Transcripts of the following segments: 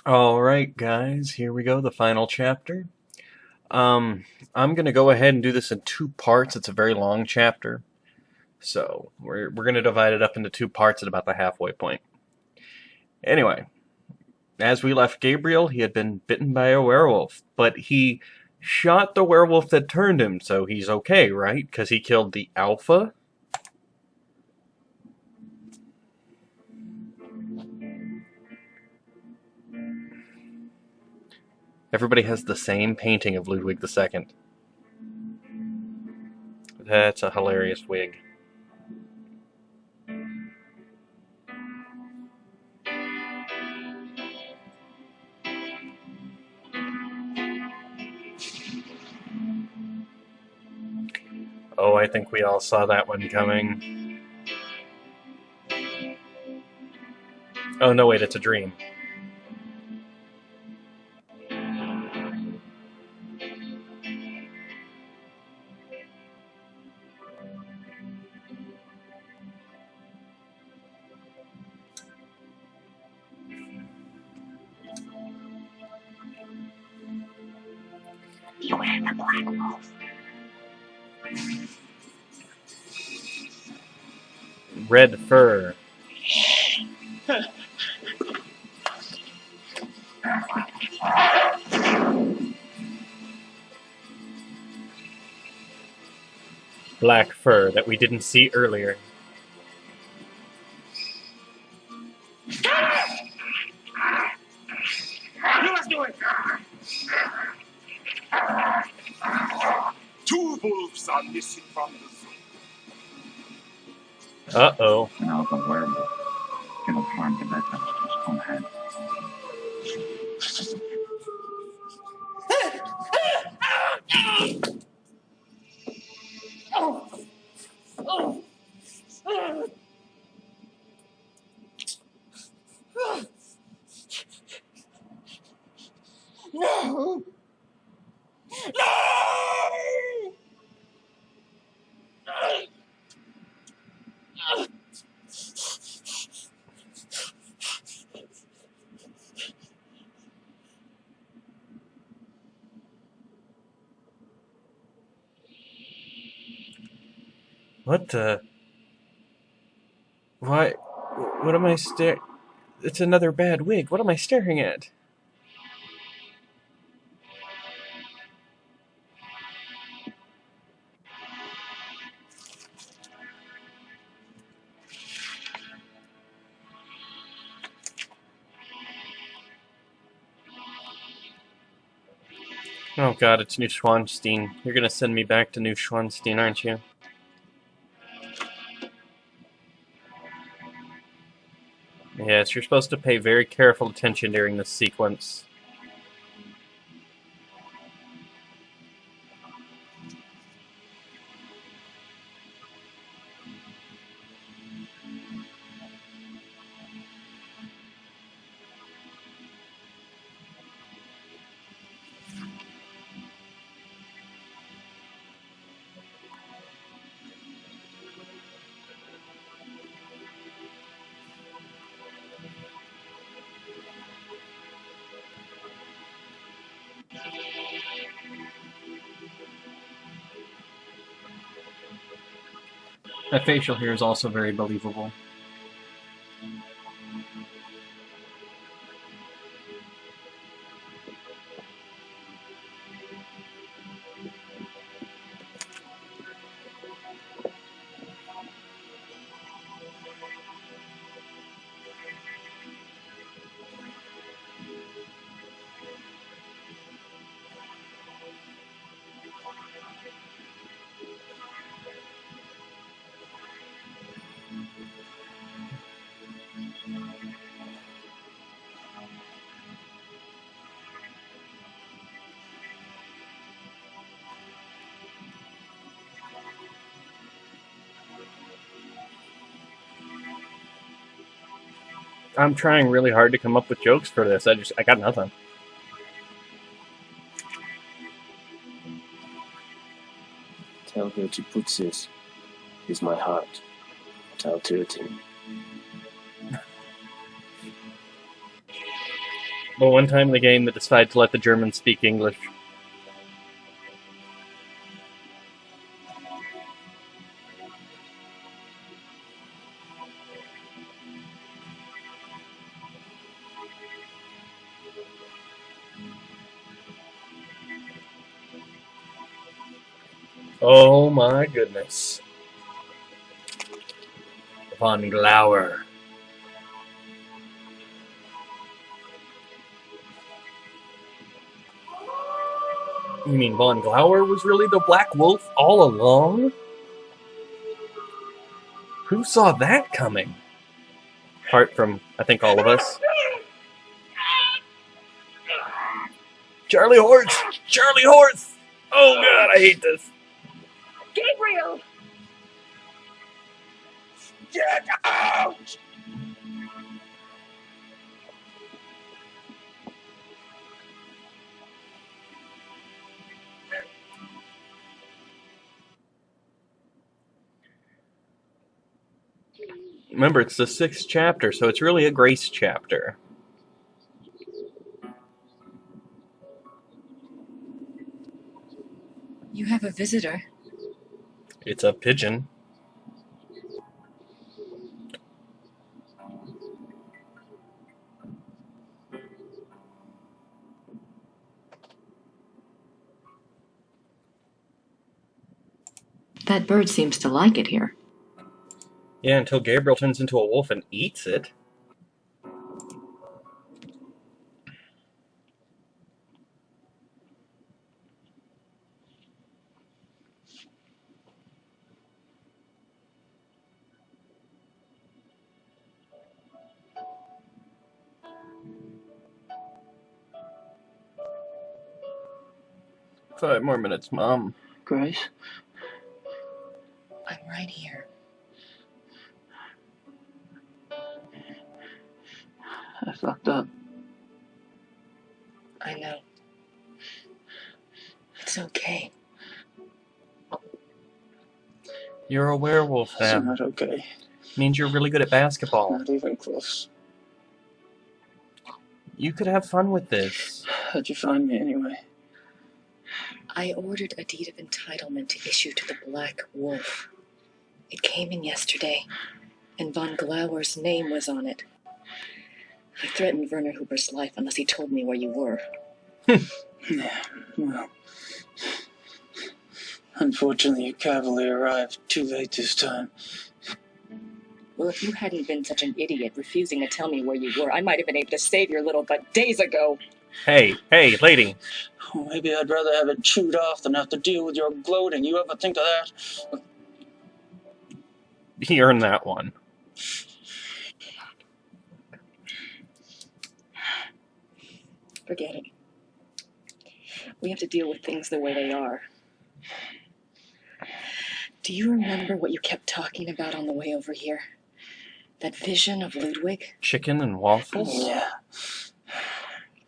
Alright, guys, here we go, the final chapter. I'm gonna go ahead and do this in two parts. It's a very long chapter. So, we're gonna divide it up into two parts at about the halfway point. Anyway, as we left Gabriel, he had been bitten by a werewolf, but he shot the werewolf that turned him, so he's okay, right? Because he killed the alpha? Everybody has the same painting of Ludwig II. That's a hilarious wig. Oh, I think we all saw that one coming. Oh, no, wait, it's a dream. Beware the black wolf. Red fur. Black fur that we didn't see earlier. You must do it! Two wolves are missing from the zoo. Uh-oh. An alpha werewolf cannot harm the victim with his own hand. No! No! What the? Why? What am I staring? It's another bad wig. What am I staring at? Oh god, it's New Schwanstein. You're gonna send me back to New Schwanstein, aren't you? Yes, you're supposed to pay very careful attention during this sequence. That facial here is also very believable. I'm trying really hard to come up with jokes for this. I got nothing. Tell her to put this with my heart without hurting. The one time in the game they decide to let the Germans speak English. Oh my goodness. Von Glauer. You mean Von Glauer was really the Black Wolf all along? Who saw that coming? Apart from, I think, all of us. Charlie Horse! Charlie Horse! Oh god, I hate this. Gabriel! Get out! Remember, it's the 6th chapter, so it's really a grace chapter. You have a visitor. It's a pigeon. That bird seems to like it here. Yeah, until Gabriel turns into a wolf and eats it. Five more minutes, Mom. Grace? I'm right here. I fucked up. I know. It's okay. You're a werewolf That's now. not okay. Means you're really good at basketball. Not even close. You could have fun with this. How'd you find me anyway? I ordered a deed of entitlement to issue to the Black Wolf. It came in yesterday, and von Glauer's name was on it. I threatened Werner Huber's life unless he told me where you were. Yeah, well... Unfortunately, your cavalry arrived too late this time. Well, if you hadn't been such an idiot refusing to tell me where you were, I might have been able to save your little butt days ago. Hey, lady. Oh, maybe I'd rather have it chewed off than have to deal with your gloating. You ever think of that? He earned that one. Forget it. We have to deal with things the way they are. Do you remember what you kept talking about on the way over here? That vision of Ludwig? Chicken and waffles? Yeah.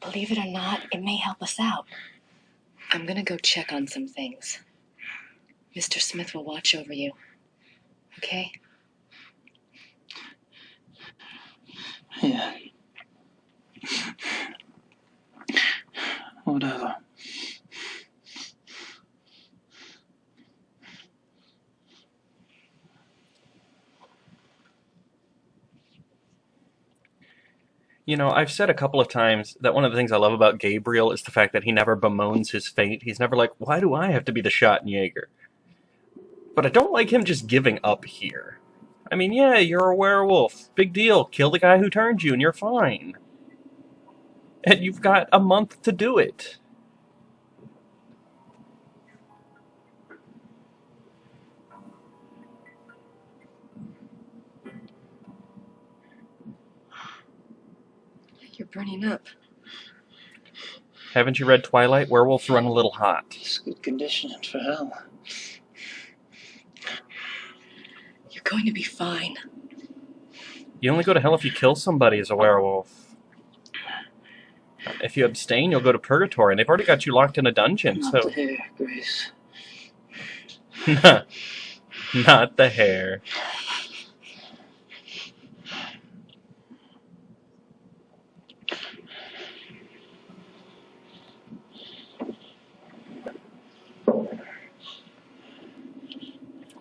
Believe it or not, it may help us out. I'm gonna go check on some things. Mr. Smith will watch over you. Okay? Yeah. Whatever. You know, I've said a couple of times that one of the things I love about Gabriel is the fact that he never bemoans his fate. He's never like, why do I have to be the Schottenjäger? But I don't like him just giving up here. I mean, yeah, you're a werewolf. Big deal. Kill the guy who turned you and you're fine. And you've got a month to do it. You're burning up. Haven't you read Twilight? Werewolves run a little hot. It's good conditioning for hell. You're going to be fine. You only go to hell if you kill somebody as a werewolf. If you abstain, you'll go to purgatory, and they've already got you locked in a dungeon, Not so... the hair, Grace. Not the hair.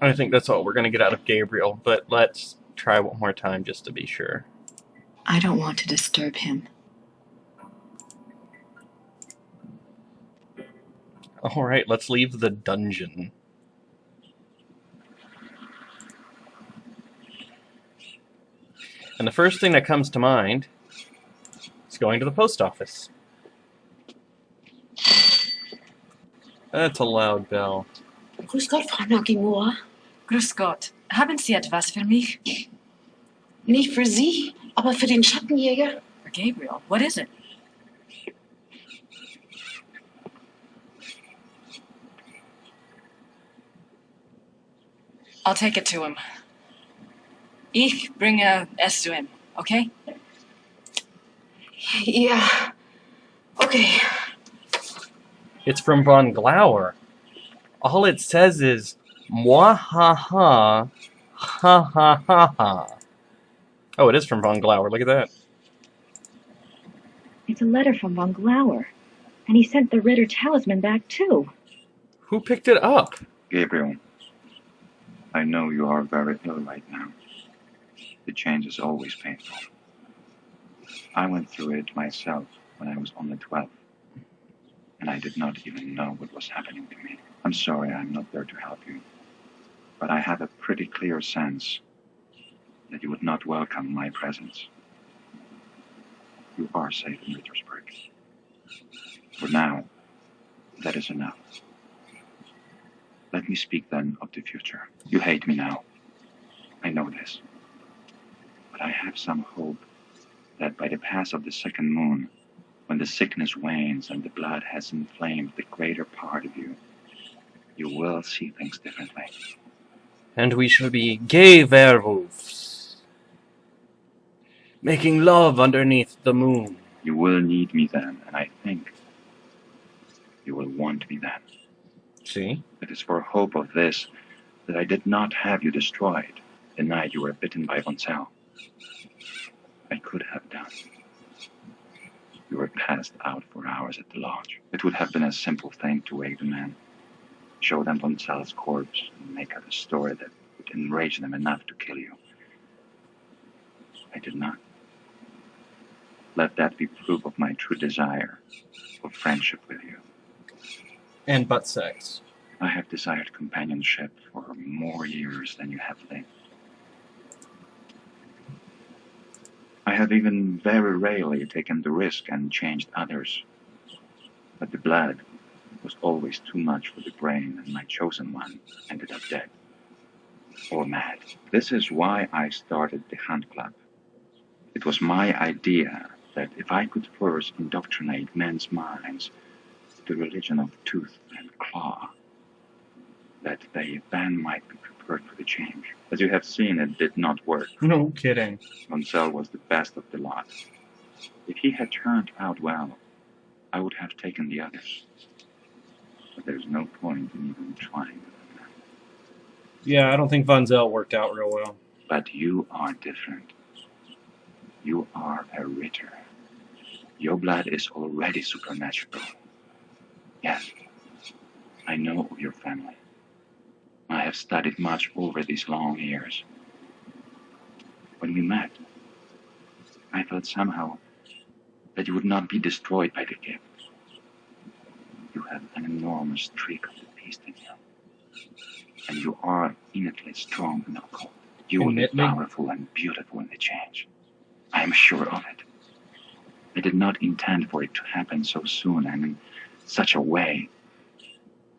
I think that's all we're going to get out of Gabriel, but let's try one more time just to be sure. I don't want to disturb him. Alright, let's leave the dungeon. And the first thing that comes to mind is going to the post office. That's a loud bell. Grüß Gott, Frau Nackimoa. Grüß Gott. Haben Sie etwas für mich? Nicht für Sie, aber für den Schattenjäger. Gabriel, what is it? I'll take it to him. Ich bringe es zu ihm, okay? Ja. Okay. It's from Von Glauer. All it says is, "Moi ha ha, ha ha ha ha." Oh, it is from Von Glauer, look at that. It's a letter from Von Glauer. And he sent the Ritter talisman back too. Who picked it up? Gabriel, I know you are very ill right now. The change is always painful. I went through it myself when I was only 12. And I did not even know what was happening to me. I'm sorry I'm not there to help you. But I have a pretty clear sense that you would not welcome my presence. You are safe in Rittersburg. For now, that is enough. Let me speak then of the future. You hate me now. I know this. But I have some hope that by the pass of the second moon, when the sickness wanes and the blood has inflamed the greater part of you, you will see things differently. And we shall be gay werewolves, making love underneath the moon. You will need me then, and I think you will want me then. See? It is for hope of this that I did not have you destroyed the night you were bitten by Von Zell. I could have done. You were passed out for hours at the lodge. It would have been a simple thing to wake the men, show them Von Zell's corpse, and make up a story that would enrage them enough to kill you. I did not. Let that be proof of my true desire for friendship with you. And butt sex. I have desired companionship for more years than you have lived. I have even very rarely taken the risk and changed others. But the blood was always too much for the brain, and my chosen one ended up dead. Or mad. This is why I started the Hunt Club. It was my idea that if I could first indoctrinate men's minds to the religion of tooth and claw, that they then might be prepared for the change. As you have seen, it did not work. No kidding. Von Zell was the best of the lot. If he had turned out well, I would have taken the others. But there's no point in even trying. Yeah, I don't think Von Zell worked out real well. But you are different. You are a Ritter. Your blood is already supernatural. Yes, I know of your family. I have studied much over these long years. When we met, I felt somehow that you would not be destroyed by the gift. You have an enormous streak of the beast in you. And you are innately strong and occult. You will be powerful and beautiful in the change. I am sure of it. I did not intend for it to happen so soon and in such a way.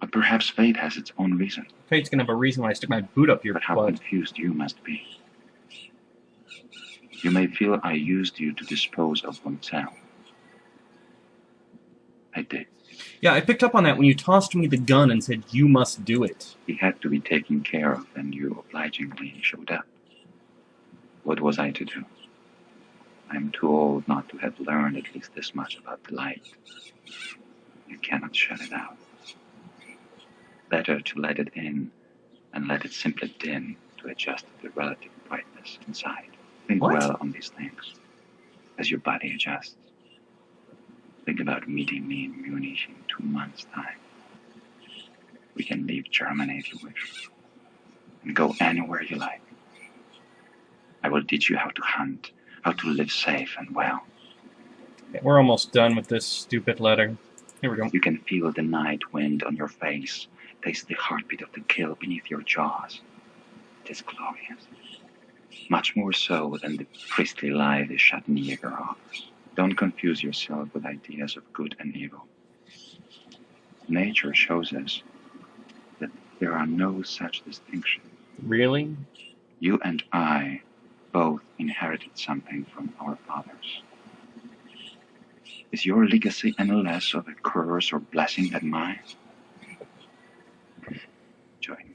But perhaps fate has its own reason. Fate's gonna have a reason why I stick my boot up your But how butt. confused you must be. You may feel I used you to dispose of Von Zell. I did. Yeah, I picked up on that when you tossed me the gun and said, "You must do it." He had to be taken care of, and you obligingly showed up. What was I to do? I am too old not to have learned at least this much about the light. You cannot shut it out. Better to let it in and let it simply dim to adjust to the relative brightness inside. Think What? well on these things as your body adjusts. Think about meeting me in Munich in 2 months' time. We can leave Germany if you wish. and go anywhere you like. I will teach you how to hunt, how to live safe and well. We're almost done with this stupid letter. Here we go. You can feel the night wind on your face, taste the heartbeat of the kill beneath your jaws. It is glorious. Much more so than the priestly life the Schattenjäger offers. Don't confuse yourself with ideas of good and evil. Nature shows us that there are no such distinctions. Really? You and I both inherited something from our fathers. Is your legacy any less of a curse or blessing than mine? Join me.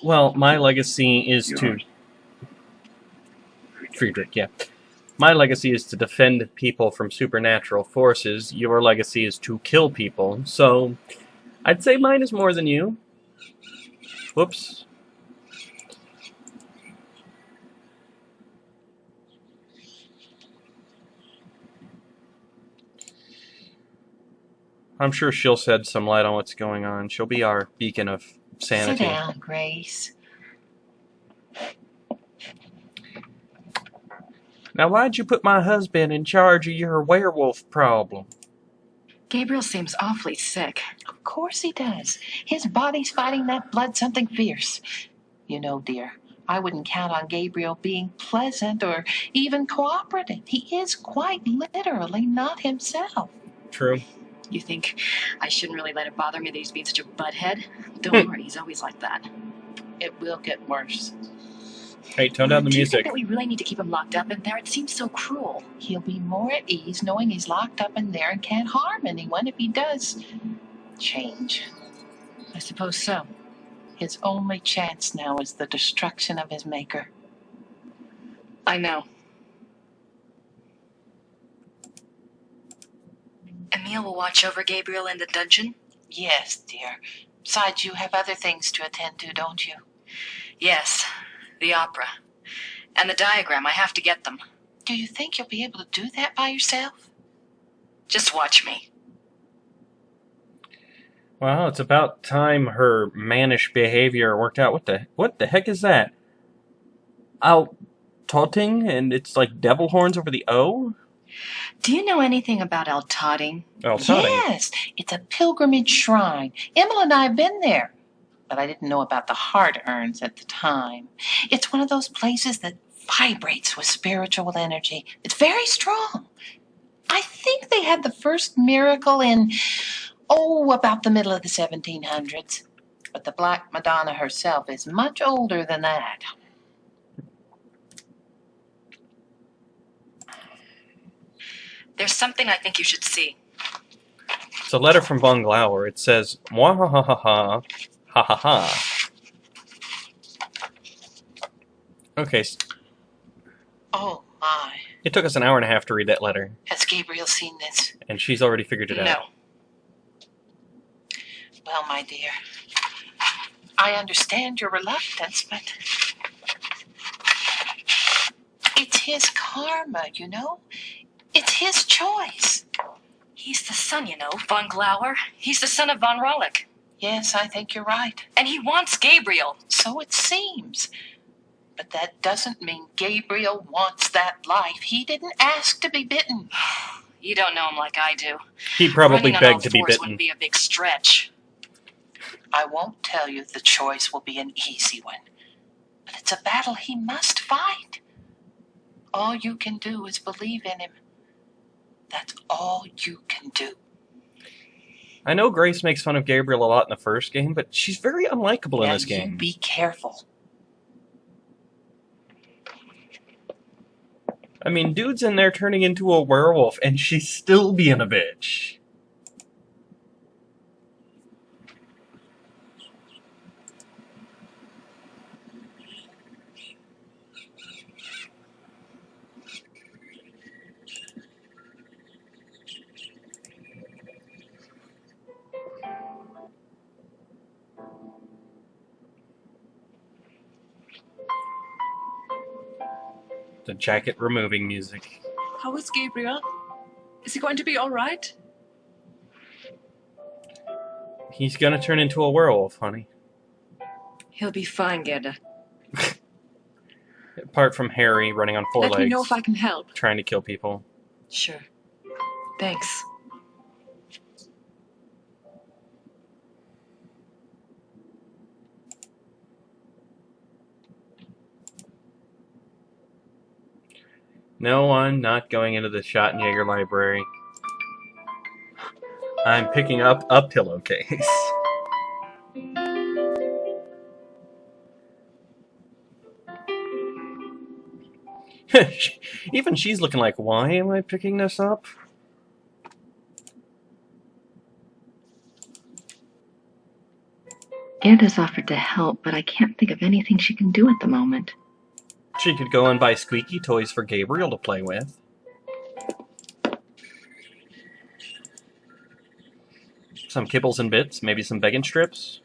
Well, my legacy is to... Yours. Friedrich, yeah. My legacy is to defend people from supernatural forces. Your legacy is to kill people. So, I'd say mine is more than you. Whoops. I'm sure she'll shed some light on what's going on. She'll be our beacon of sanity. Sit down, Grace. Now, why'd you put my husband in charge of your werewolf problem? Gabriel seems awfully sick. Of course he does. His body's fighting that blood something fierce. You know, dear, I wouldn't count on Gabriel being pleasant or even cooperative. He is quite literally not himself. True. You think I shouldn't really let it bother me that he's being such a butthead? Don't worry, he's always like that. It will get worse. Hey, tone down the Do you think music. that we really need to keep him locked up in there? It seems so cruel. He'll be more at ease knowing he's locked up in there and can't harm anyone if he does change. I suppose so. His only chance now is the destruction of his maker. I know. Emil will watch over Gabriel in the dungeon? Yes, dear. Besides, you have other things to attend to, don't you? Yes, the opera. And the diagram, I have to get them. Do you think you'll be able to do that by yourself? Just watch me. Well, it's about time her mannish behavior worked out. What the heck is that? Al-Totting, and it's like devil horns over the O? Do you know anything about Al-Totting? Al-Totting? Yes, it's a pilgrimage shrine. Emma and I have been there, but I didn't know about the heart urns at the time. It's one of those places that vibrates with spiritual energy. It's very strong. I think they had the first miracle in, about the middle of the 1700s. But the Black Madonna herself is much older than that. There's something I think you should see. It's a letter from von Glauer. It says, "Mwah ha ha ha ha, ha ha ha." Okay, Oh, my. it took us an hour and a half to read that letter, Has Gabriel seen this? and she's already figured it out. No. Well, my dear, I understand your reluctance, but it's his karma, you know? It's his choice. He's the son, you know, von Glauer. He's the son of von Rollick. Yes, I think you're right. And he wants Gabriel. So it seems. But that doesn't mean Gabriel wants that life. He didn't ask to be bitten. You don't know him like I do. He probably Running on all begged to be fours bitten. wouldn't be a big stretch. I won't tell you the choice will be an easy one. But it's a battle he must fight. All you can do is believe in him. That's all you can do. I know Grace makes fun of Gabriel a lot in the first game, but she's very unlikable in this You game. be careful. I mean, dude's in there turning into a werewolf, and she's still being a bitch. The jacket removing music. How is Gabriel? Is he going to be all right? He's gonna turn into a werewolf, honey. He'll be fine, Gerda. Apart from Harry running on 4 Let legs, me know if I can help. trying to kill people. Sure. Thanks. No, I'm not going into the Schottenjäger library. I'm picking up a pillowcase. Even she's looking like, why am I picking this up? Gerda's offered to help, but I can't think of anything she can do at the moment. She could go and buy squeaky toys for Gabriel to play with. Some kibbles and bits, maybe some vegan strips.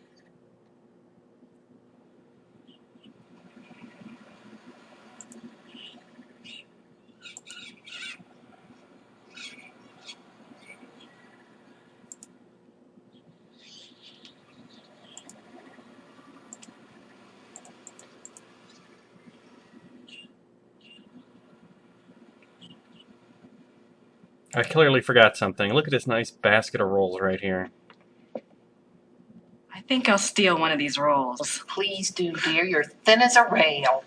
I clearly forgot something. Look at this nice basket of rolls right here. I think I'll steal one of these rolls. Please do, dear. You're thin as a rail.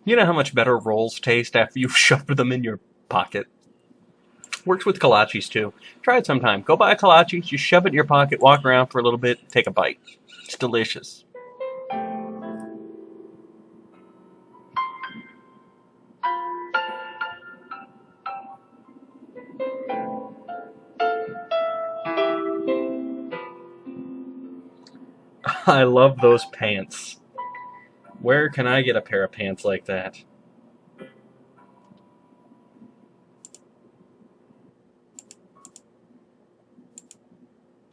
You know how much better rolls taste after you've shoved them in your pocket? Works with kolaches too. Try it sometime. Go buy a kolache, just shove it in your pocket, walk around for a little bit, take a bite. It's delicious. I love those pants. Where can I get a pair of pants like that?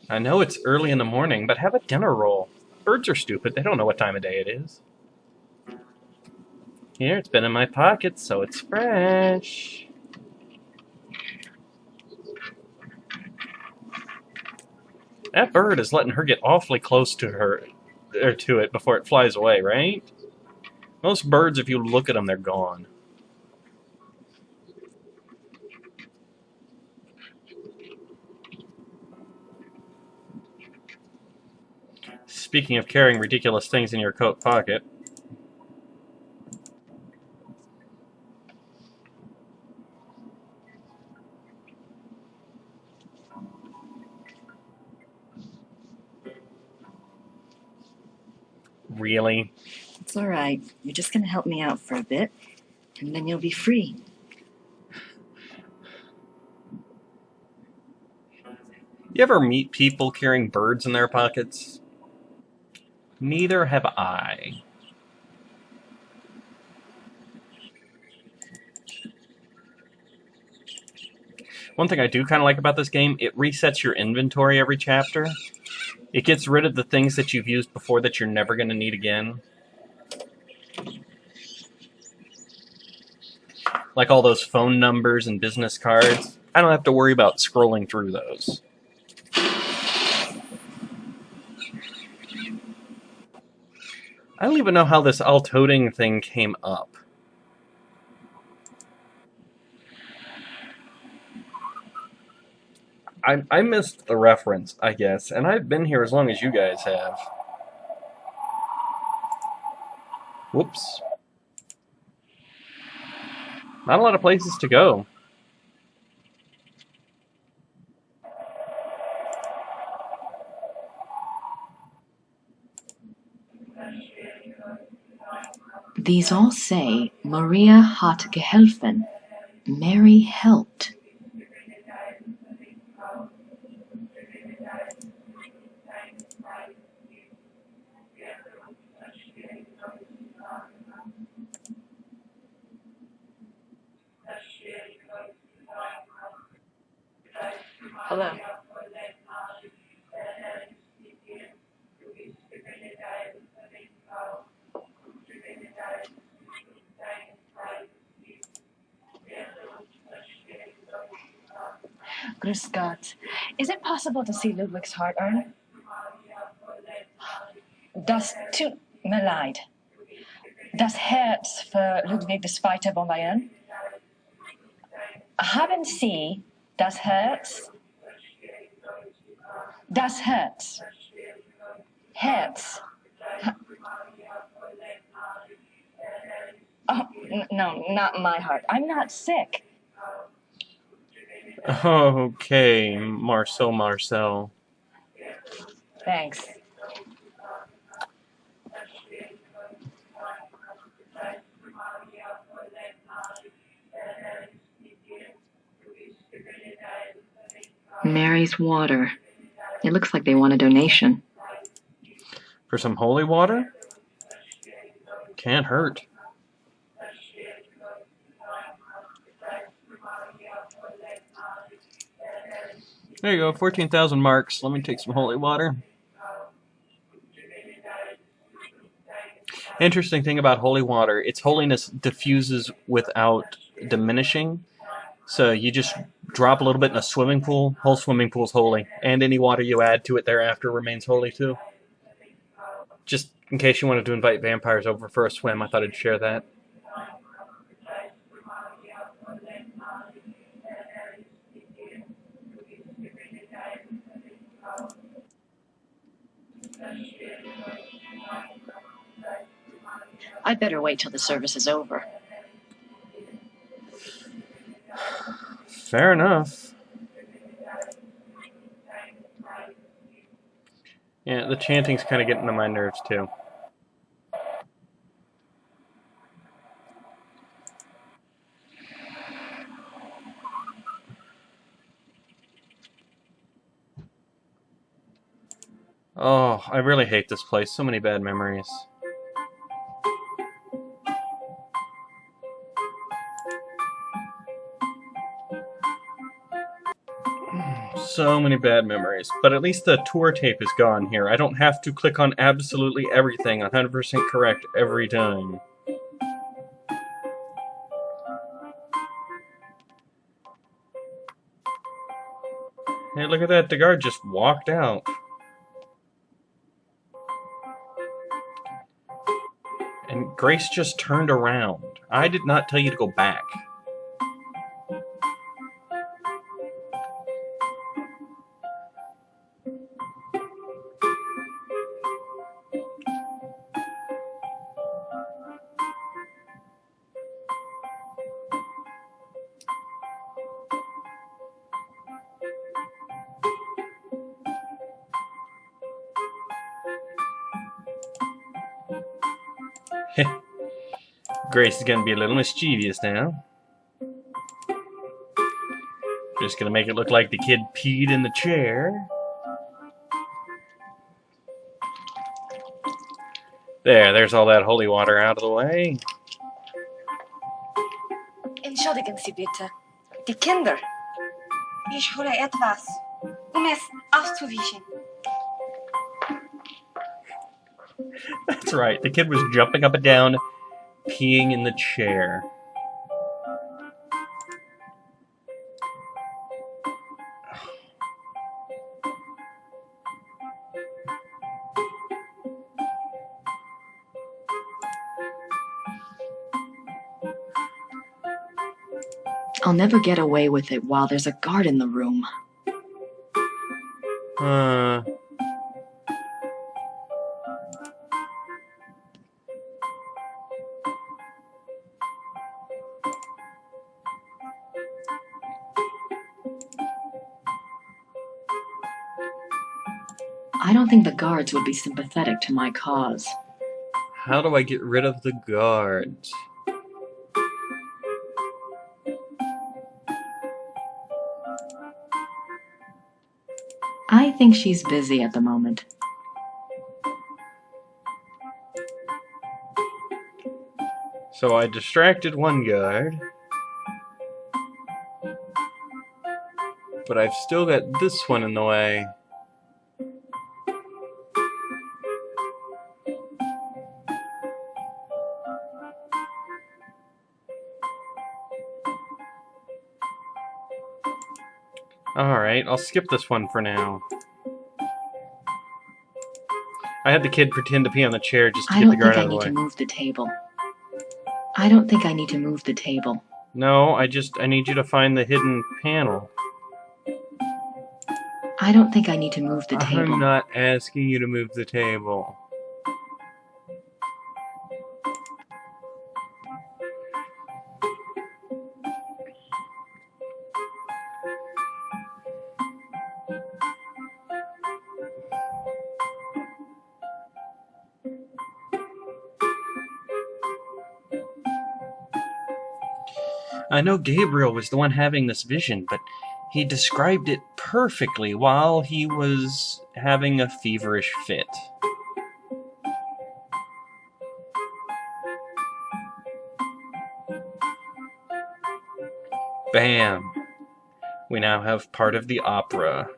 I know it's early in the morning, but have a dinner roll. Birds are stupid. They don't know what time of day it is. Here, it's been in my pocket, so it's fresh. That bird is letting her get awfully close to her, or to it before it flies away, right? Most birds, if you look at them, they're gone. Speaking of carrying ridiculous things in your coat pocket, really? It's all right. You're just going to help me out for a bit, and then you'll be free. You ever meet people carrying birds in their pockets? Neither have I. One thing I do kind of like about this game, it resets your inventory every chapter. It gets rid of the things that you've used before that you're never going to need again. Like all those phone numbers and business cards. I don't have to worry about scrolling through those. I don't even know how this all-toting thing came up. I missed the reference, I guess, and I've been here as long as you guys have. Whoops. Not a lot of places to go. These all say Maria hat geholfen. Mary helped. Hello. Grüß Gott. Is it possible to see Ludwig's heart urn? Das tut mir leid. Das Herz für Ludwig II. Von Bayern. Haben Sie das Herz? Das Herz. Herz. Oh, no, not my heart. I'm not sick. Okay, Marcel. Thanks. Mary's water. It looks like they want a donation. For some holy water? Can't hurt. There you go, 14,000 marks. Let me take some holy water. Interesting thing about holy water, its holiness diffuses without diminishing. So you just drop a little bit in a swimming pool, whole swimming pool's holy. And any water you add to it thereafter remains holy too. Just in case you wanted to invite vampires over for a swim, I thought I'd share that. I'd better wait till the service is over. Fair enough. Yeah, the chanting's kind of getting to my nerves too. Oh, I really hate this place. So many bad memories. So many bad memories. But at least the tour tape is gone here. I don't have to click on absolutely everything 100% correct every time. Hey, look at that. The guard just walked out. And Grace just turned around. I did not tell you to go back. Grace is gonna be a little mischievous now. Just gonna make it look like the kid peed in the chair. There's all that holy water out of the way. Entschuldigen Sie bitte. Die Kinder. Ich hole etwas, es auszuwischen. That's right, the kid was jumping up and down, peeing in the chair. I'll never get away with it while there's a guard in the room. I don't think the guards would be sympathetic to my cause. How do I get rid of the guards? I think she's busy at the moment. So I distracted one guard. But I've still got this one in the way. Alright, I'll skip this one for now. I had the kid pretend to pee on the chair just to I get the don't guard think out I of the need way. to move the table. I don't think I need to move the table. No, I need you to find the hidden panel. I don't think I need to move the table. I'm not asking you to move the table. I know Gabriel was the one having this vision, but he described it perfectly while he was having a feverish fit. Bam! We now have part of the opera.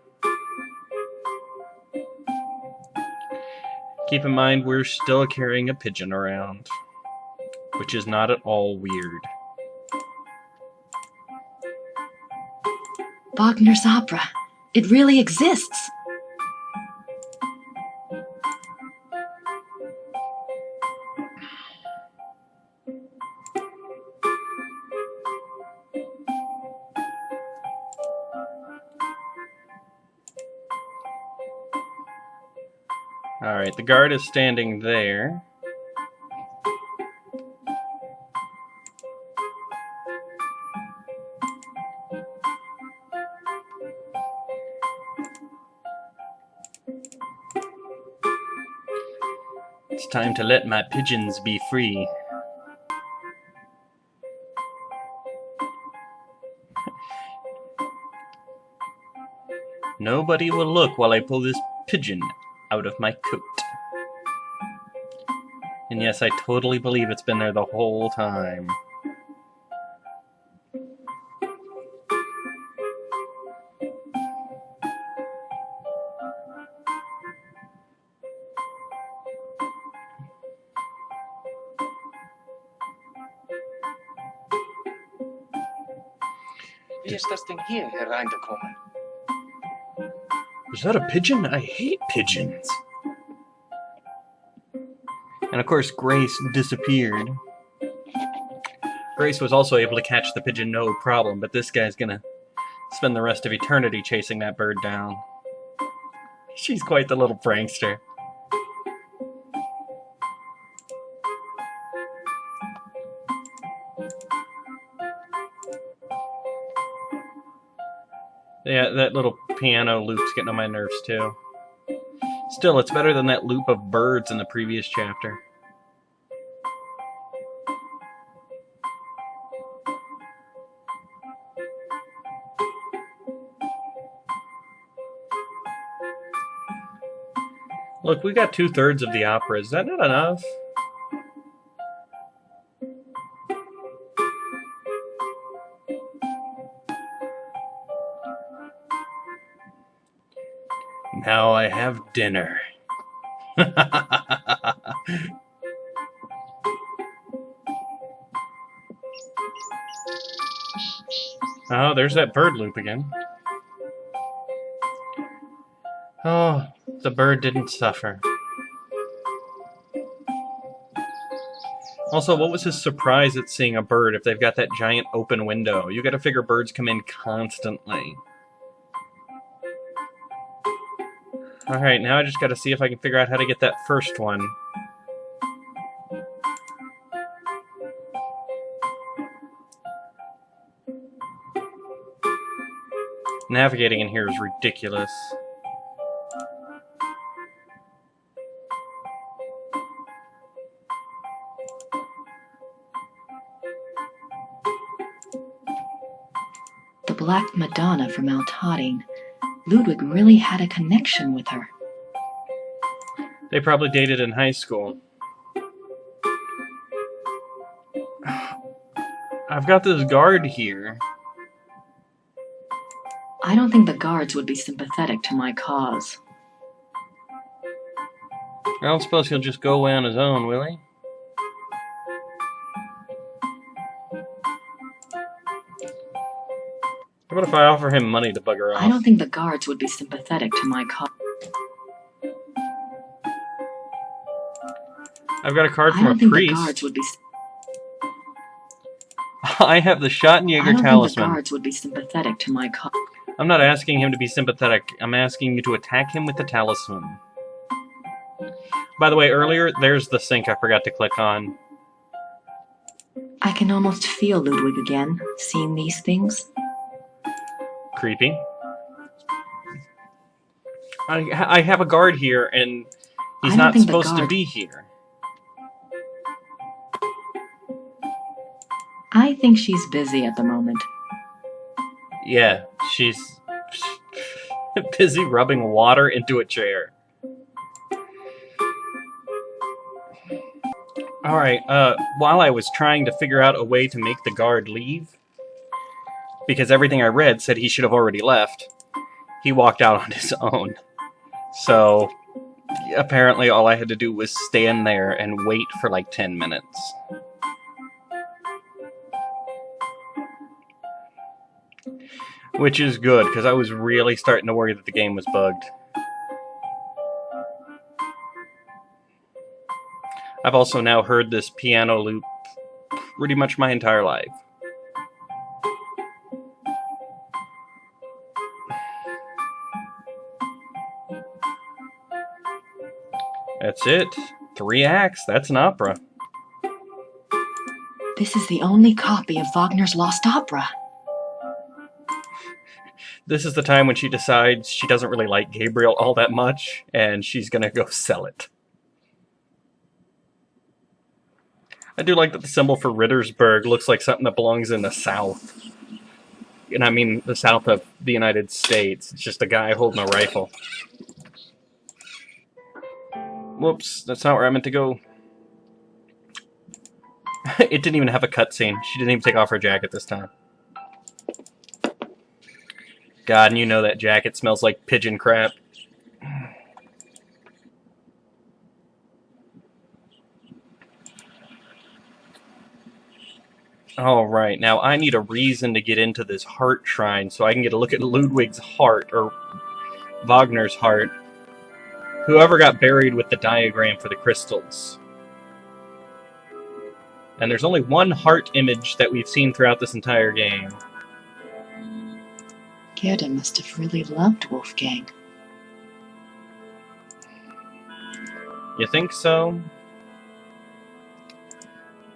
Keep in mind, we're still carrying a pigeon around, which is not at all weird. Wagner's opera. It really exists. Alright, the guard is standing there. It's time to let my pigeons be free. Nobody will look while I pull this pigeon out of my coat. And yes, I totally believe it's been there the whole time. Wie is das Ding hier hereingekommen? Is that a pigeon? I hate pigeons. And of course, Grace disappeared. Grace was also able to catch the pigeon no problem, but this guy's gonna spend the rest of eternity chasing that bird down. She's quite the little prankster. Yeah, that little piano loop's getting on my nerves too. Still, it's better than that loop of birds in the previous chapter. Look, we got 2/3 of the opera. Is that not enough? Now I have dinner. Oh, there's that bird loop again. Oh, the bird didn't suffer. Also, what was his surprise at seeing a bird if they've got that giant open window? You gotta figure birds come in constantly. Alright, now I just gotta see if I can figure out how to get that first one. Navigating in here is ridiculous. The Black Madonna from Altadine. Ludwig really had a connection with her. They probably dated in high school. I've got this guard here. I don't think the guards would be sympathetic to my cause. I don't suppose he'll just go away on his own, will he? How about if I offer him money to bugger off? I don't think the guards would be sympathetic to my cause. I've got a card I from a don't think the priest. guards would be. I have the I Schottenjäger don't think the talisman. guards would be sympathetic to my cause. I'm not asking him to be sympathetic. I'm asking you to attack him with the talisman. By the way, earlier, there's the sink I forgot to click on. I can almost feel Ludwig again, seeing these things. Creepy. I have a guard here, and he's not supposed to be here. I think she's busy at the moment. Yeah, she's busy rubbing water into a chair. Alright, while I was trying to figure out a way to make the guard leave, because everything I read said he should have already left, he walked out on his own. So, apparently all I had to do was stand there and wait for like 10 minutes. Which is good, because I was really starting to worry that the game was bugged. I've also now heard this piano loop pretty much my entire life. That's it. 3 acts, that's an opera. This is the only copy of Wagner's Lost Opera. This is the time when she decides she doesn't really like Gabriel all that much, and she's gonna go sell it. I do like that the symbol for Rittersburg looks like something that belongs in the South. And I mean the South of the United States. It's just a guy holding a rifle. Whoops, that's not where I meant to go. It didn't even have a cutscene. She didn't even take off her jacket this time. God, and you know that jacket smells like pigeon crap. Alright, now I need a reason to get into this heart shrine so I can get a look at Ludwig's heart, or Wagner's heart. Whoever got buried with the diagram for the crystals. And there's only one heart image that we've seen throughout this entire game. Gerda must have really loved Wolfgang. You think so?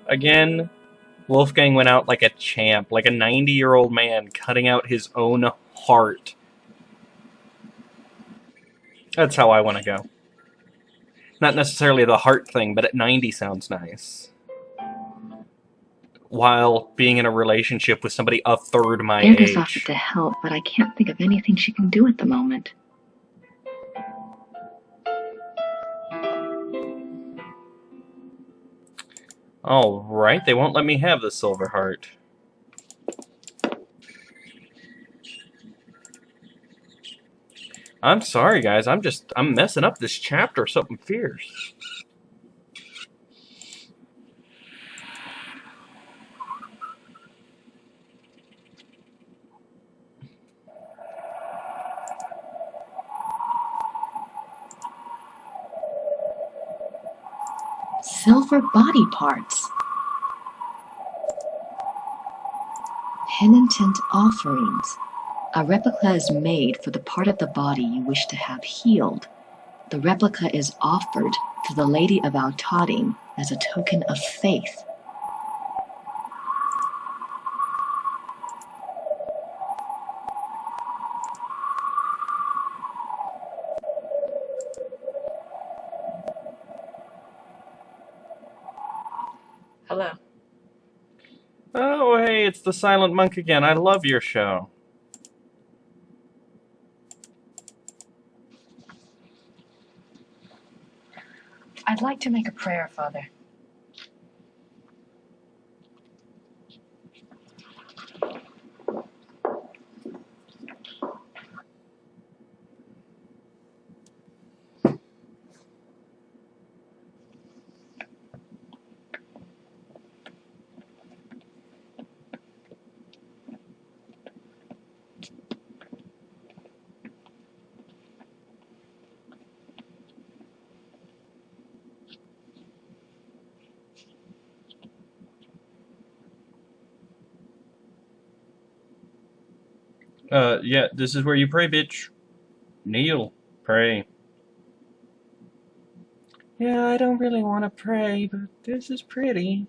Again, Wolfgang went out like a champ, like a 90-year-old man cutting out his own heart. That's how I want to go. Not necessarily the heart thing, but at 90 sounds nice. While being in a relationship with somebody a third my Gerda's age. offered to help, but I can't think of anything she can do at the moment. Alright, they won't let me have the silver heart. I'm sorry, guys. I'm messing up this chapter something fierce. Silver body parts. Penitent offerings. A replica is made for the part of the body you wish to have healed. The replica is offered to the Lady of Altading as a token of faith. Hello. Oh, hey, it's the Silent Monk again. I love your show. I'd like to make a prayer, Father. Yeah, this is where you pray, bitch. Kneel. Pray. Yeah, I don't really want to pray, but this is pretty.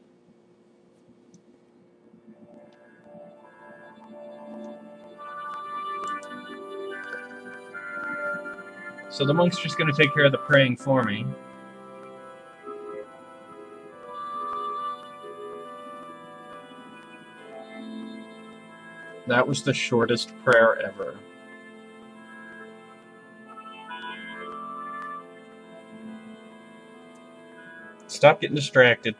So the monk's just going to take care of the praying for me. That was the shortest prayer ever. Stop getting distracted.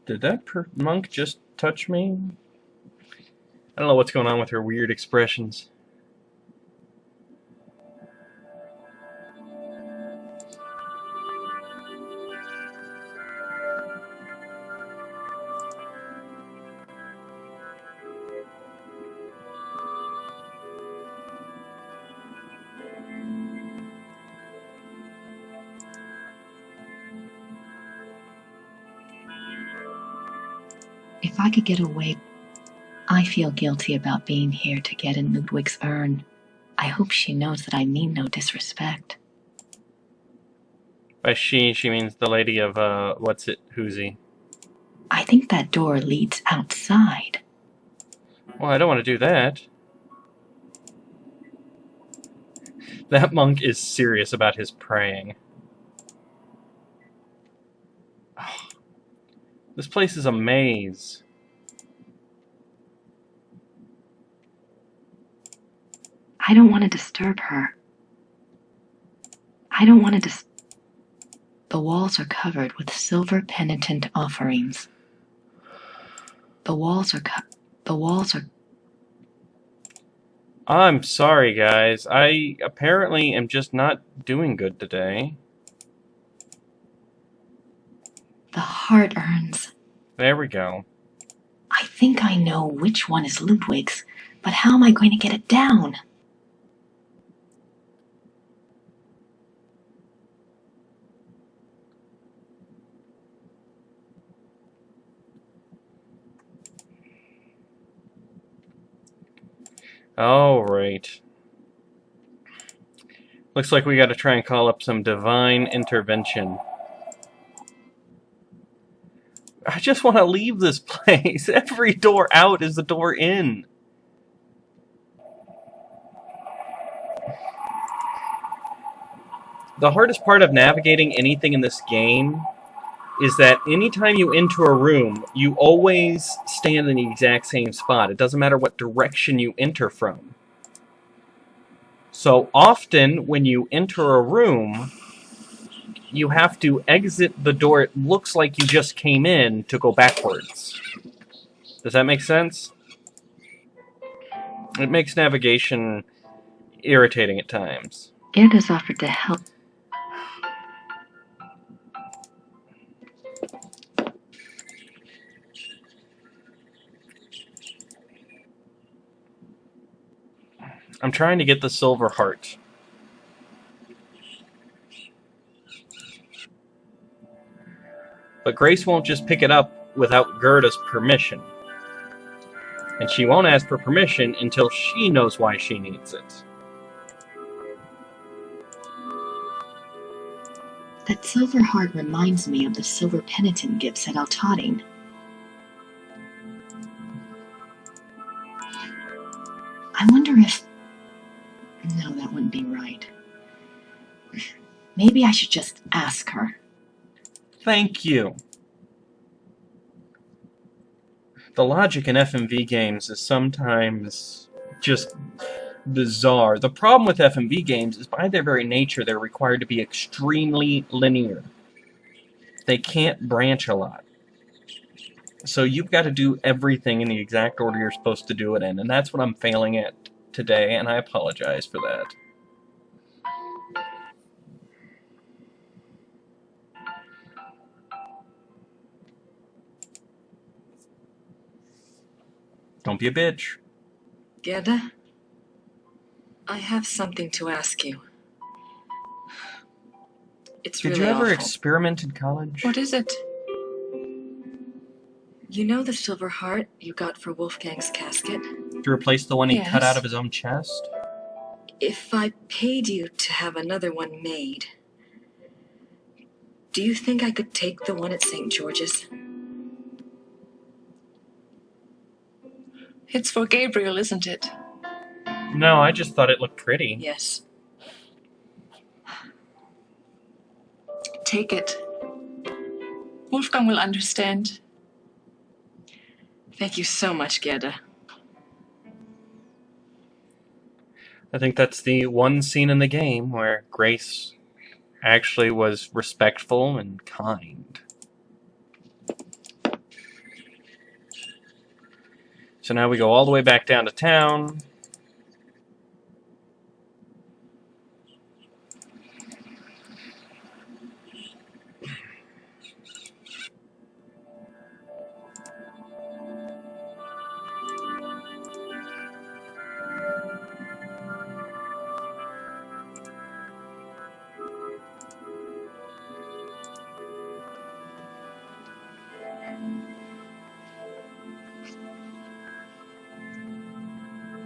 Did that monk just touch me? I don't know what's going on with her weird expressions. If I could get away, I feel guilty about being here to get in Ludwig's urn. I hope she knows that I mean no disrespect. By she means the lady of, what's it, Hoosie. I think that door leads outside. Well, I don't want to do that. That monk is serious about his praying. Oh, this place is a maze. I don't want to disturb her. I don't want to The walls are covered with silver penitent offerings. The walls are I'm sorry, guys. I apparently am just not doing good today. The heart urns. There we go. I think I know which one is Ludwig's, but how am I going to get it down? Alright. Looks like we gotta try and call up some divine intervention. I just want to leave this place. Every door out is the door in. The hardest part of navigating anything in this game is that anytime you enter a room, you always stand in the exact same spot. It doesn't matter what direction you enter from. So often, when you enter a room, you have to exit the door it looks like you just came in to go backwards. Does that make sense? It makes navigation irritating at times. Erda's offered to help. I'm trying to get the silver heart. But Grace won't just pick it up without Gerda's permission. And she won't ask for permission until she knows why she needs it. That silver heart reminds me of the silver penitent gifts at Altading. I wonder if... No, that wouldn't be right. Maybe I should just ask her. Thank you. The logic in FMV games is sometimes just bizarre. The problem with FMV games is by their very nature they're required to be extremely linear. They can't branch a lot. So you've got to do everything in the exact order you're supposed to do it in, and that's what I'm failing at today, and I apologize for that. Don't be a bitch. Gerda, I have something to ask you. It's Did really you ever awful. experiment in college? What is it? You know the silver heart you got for Wolfgang's casket? To replace the one he cut Yes. out of his own chest? If I paid you to have another one made, do you think I could take the one at St. George's? It's for Gabriel, isn't it? No, I just thought it looked pretty. Yes. Take it. Wolfgang will understand. Thank you so much, Gerda. I think that's the one scene in the game where Grace actually was respectful and kind. So now we go all the way back down to town.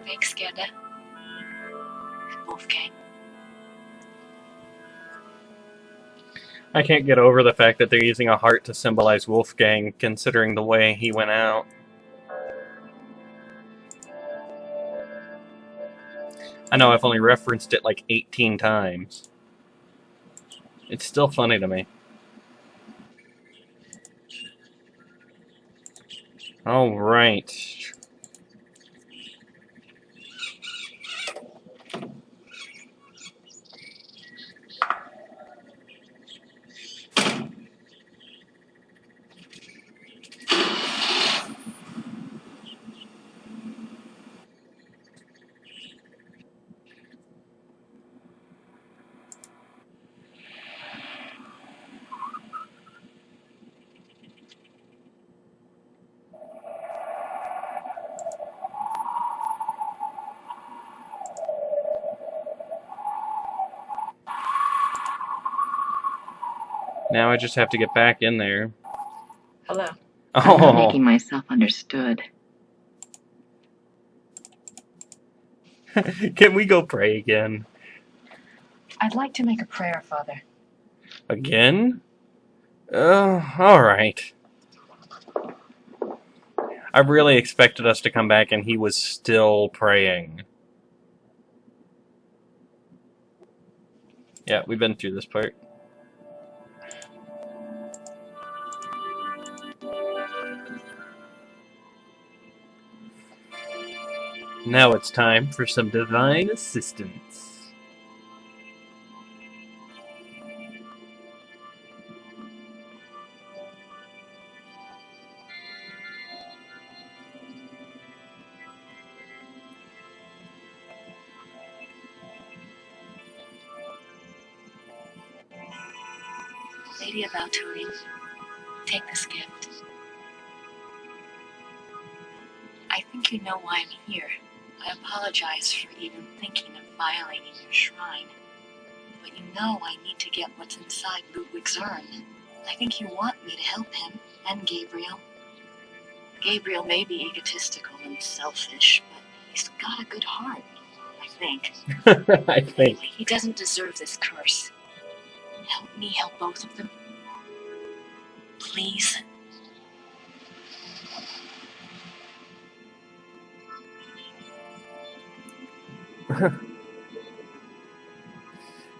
Thanks, Gerda. Wolfgang. I can't get over the fact that they're using a heart to symbolize Wolfgang, considering the way he went out. I know I've only referenced it like 18 times. It's still funny to me. All right. Now I just have to get back in there. Hello. I'm not Oh, making myself understood. can we go pray again? I'd like to make a prayer, Father. Again? All right. I really expected us to come back and he was still praying. Yeah, we've been through this part. Now it's time for some divine assistance. Lady of Alturin, take this gift. I think you know why I'm here. I apologize for even thinking of violating your shrine. But you know I need to get what's inside Ludwig's urn. I think you want me to help him, and Gabriel. Gabriel may be egotistical and selfish, but he's got a good heart, I think. I think. He doesn't deserve this curse. Help me help both of them. Please.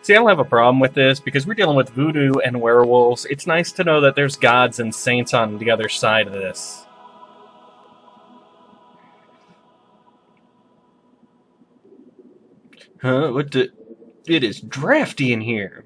See, I don't have a problem with this because we're dealing with voodoo and werewolves. It's nice to know that there's gods and saints on the other side of this. Huh? What the? It is drafty in here.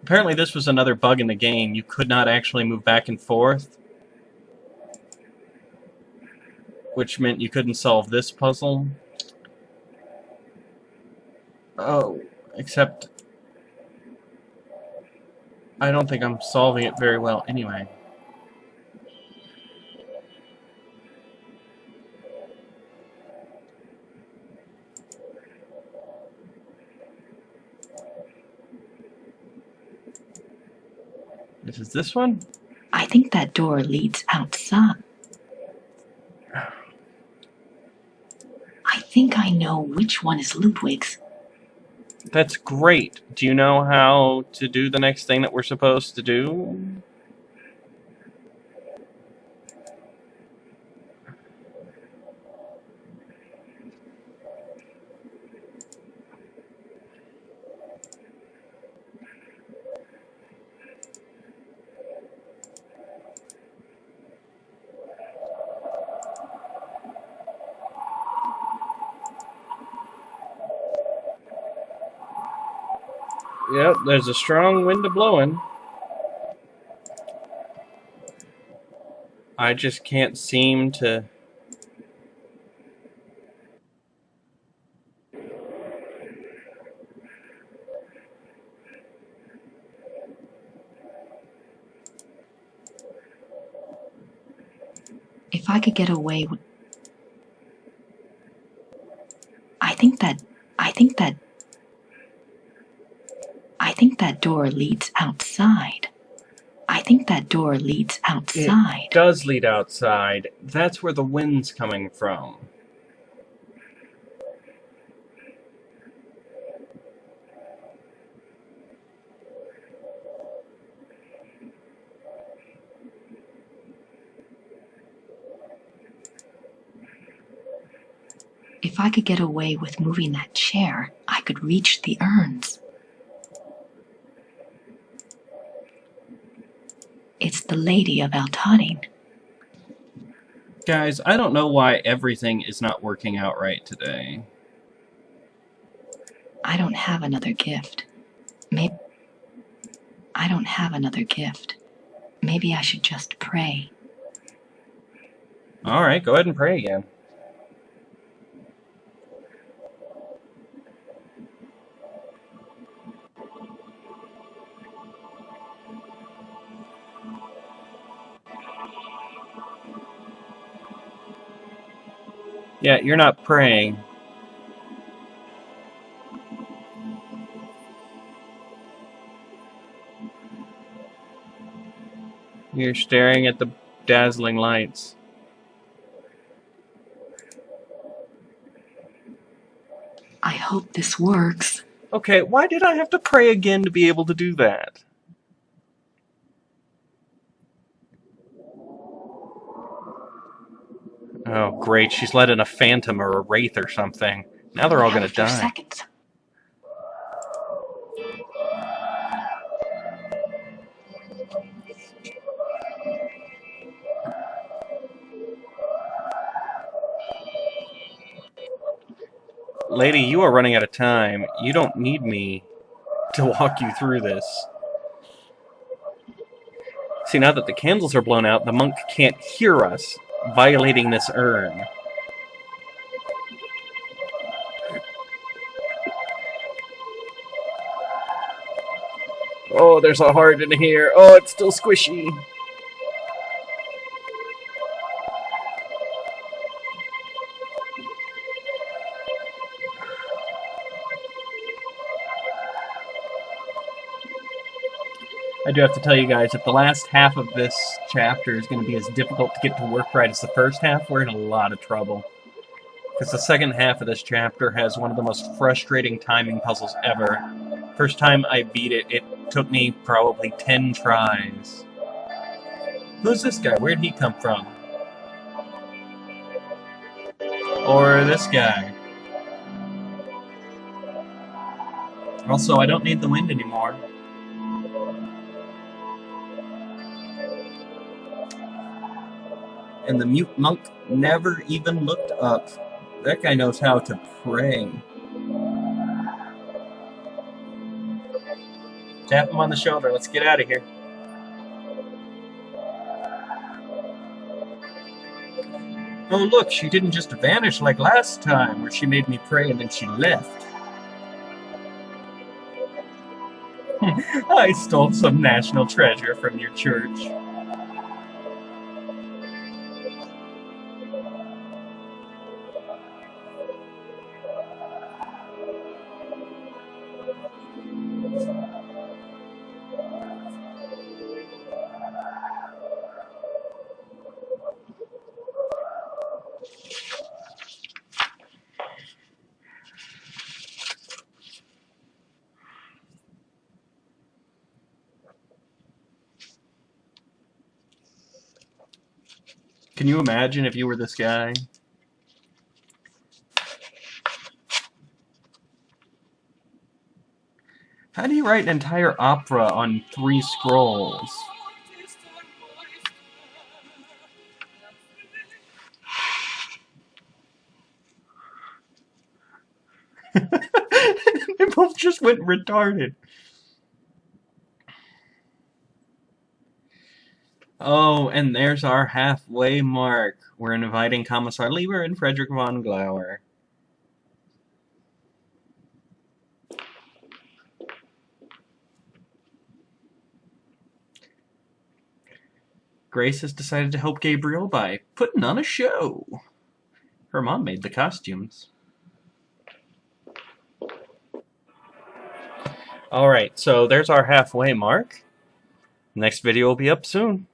Apparently this was another bug in the game. You could not actually move back and forth, which meant you couldn't solve this puzzle. Oh, except I don't think I'm solving it very well anyway. This is this one? I think that door leads outside. I think I know which one is Ludwig's. That's great. Do you know how to do the next thing that we're supposed to do? Yep, there's a strong wind blowing. I just can't seem to... If I could get away with... I think that door leads outside. I think that door leads outside. It does lead outside. That's where the wind's coming from. If I could get away with moving that chair, I could reach the urns. It's the Lady of Eltotting. Guys, I don't know why everything is not working out right today. I don't have another gift. Maybe I don't have another gift. Maybe I should just pray. Alright, go ahead and pray again. Yeah, you're not praying. You're staring at the dazzling lights. I hope this works. Okay, why did I have to pray again to be able to do that? Oh, great. She's let in a phantom or a wraith or something. Now they're all gonna die. Seconds. Lady, you are running out of time. You don't need me to walk you through this. See, now that the candles are blown out, the monk can't hear us violating this urn. Oh, there's a heart in here. Oh, it's still squishy. I do have to tell you guys, if the last half of this chapter is going to be as difficult to get to work right as the first half, we're in a lot of trouble. Because the second half of this chapter has one of the most frustrating timing puzzles ever. First time I beat it, it took me probably 10 tries. Who's this guy? Where'd he come from? Or this guy? Also, I don't need the wind anymore. And the mute monk never even looked up. That guy knows how to pray. Tap him on the shoulder. Let's get out of here. Oh, look, she didn't just vanish like last time, where she made me pray and then she left. I stole some national treasure from your church. Can you imagine if you were this guy? How do you write an entire opera on 3 scrolls? They both just went retarded. Oh, and there's our halfway mark. We're inviting Commissar Lieber and Frederick von Glauer. Grace has decided to help Gabriel by putting on a show. Her mom made the costumes. Alright, so there's our halfway mark. Next video will be up soon.